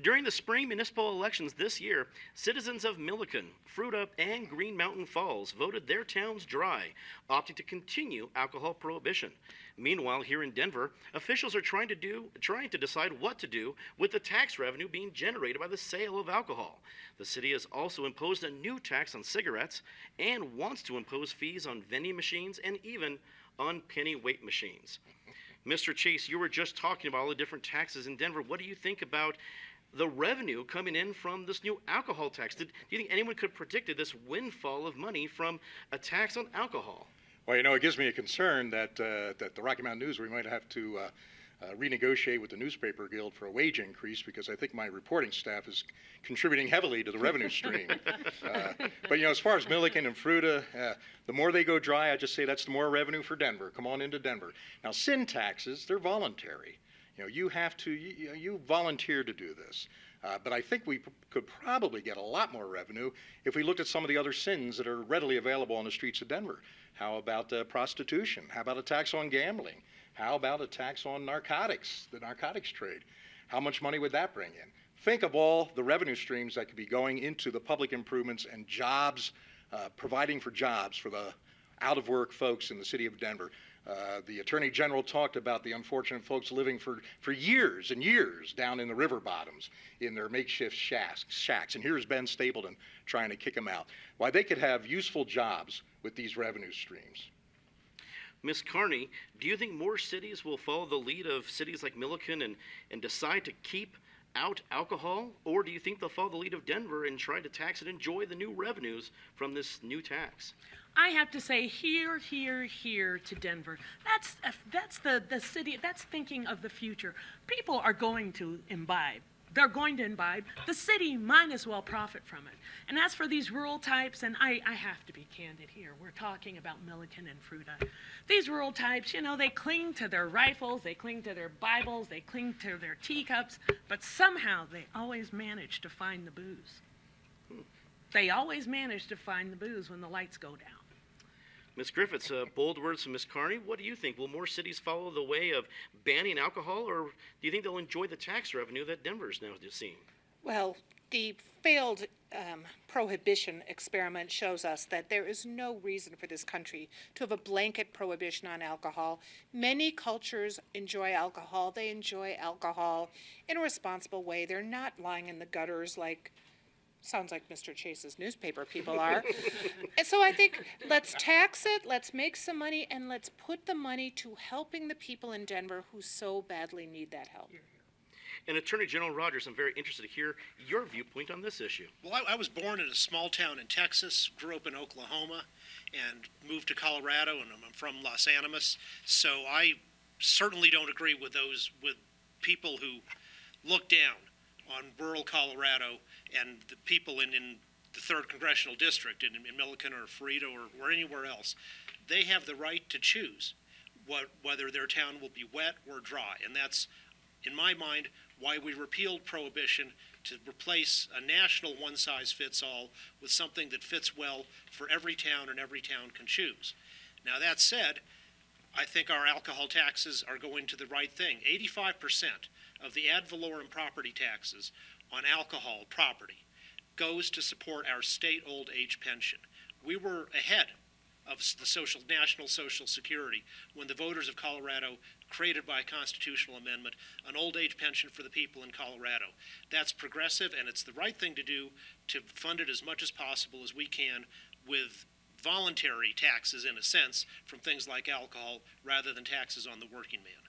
During the spring municipal elections this year, citizens of Miliken, Fruita, and Green Mountain Falls voted their towns dry, opting to continue alcohol prohibition. Meanwhile, here in Denver, officials are trying to decide what to do with the tax revenue being generated by the sale of alcohol. The city has also imposed a new tax on cigarettes and wants to impose fees on vending machines and even on penny weight machines. Mr. Chase, you were just talking about all the different taxes in Denver. What do you think about the revenue coming in from this new alcohol tax? Do you think anyone could have predicted this windfall of money from a tax on alcohol? Well, it gives me a concern that the Rocky Mountain News, we might have to renegotiate with the newspaper guild for a wage increase, because I think my reporting staff is contributing heavily to the revenue stream. But as far as Miliken and Fruita, the more they go dry, I just say that's the more revenue for Denver. Come on into Denver. Now, sin taxes, they're voluntary. You have to, you volunteer to do this. But I think we could probably get a lot more revenue if we looked at some of the other sins that are readily available on the streets of Denver. How about prostitution? How about a tax on gambling? How about a tax on narcotics, the narcotics trade? How much money would that bring in? Think of all the revenue streams that could be going into the public improvements and jobs, providing for jobs for the out-of-work folks in the city of Denver. The Attorney General talked about the unfortunate folks living for years and years down in the river bottoms in their makeshift shacks. And here's Ben Stapleton trying to kick them out. Why, they could have useful jobs with these revenue streams. Ms. Carney, do you think more cities will follow the lead of cities like Miliken and decide to keep out alcohol? Or do you think they'll follow the lead of Denver and try to tax and enjoy the new revenues from this new tax? I have to say, here to Denver. That's the city, that's thinking of the future. People are going to imbibe. They're going to imbibe. The city might as well profit from it. And as for these rural types, and I have to be candid here, we're talking about Miliken and Fruita. These rural types, they cling to their rifles, they cling to their Bibles, they cling to their teacups, but somehow they always manage to find the booze. They always manage to find the booze when the lights go down. Ms. Griffiths, bold words from Ms. Carney. What do you think? Will more cities follow the way of banning alcohol, or do you think they'll enjoy the tax revenue that Denver's now seeing? Well, the failed prohibition experiment shows us that there is no reason for this country to have a blanket prohibition on alcohol. Many cultures enjoy alcohol. They enjoy alcohol in a responsible way. They're not lying in the gutters like sounds like Mr. Chase's newspaper people are. And so I think let's tax it, let's make some money, and let's put the money to helping the people in Denver who so badly need that help. And Attorney General Rogers, I'm very interested to hear your viewpoint on this issue. Well, I was born in a small town in Texas, grew up in Oklahoma, and moved to Colorado, and I'm from Los Animas. So I certainly don't agree with people who look down on rural Colorado and the people in the 3rd Congressional District, in Miliken or Fruita or anywhere else. They have the right to choose whether their town will be wet or dry. And that's, in my mind, why we repealed prohibition, to replace a national one-size-fits-all with something that fits well for every town and every town can choose. Now, that said, I think our alcohol taxes are going to the right thing. 85% of the ad valorem property taxes on alcohol property goes to support our state old age pension. We were ahead of the national social security when the voters of Colorado created by a constitutional amendment an old age pension for the people in Colorado. That's progressive, and it's the right thing to do to fund it as much as possible as we can with voluntary taxes, in a sense, from things like alcohol rather than taxes on the working man.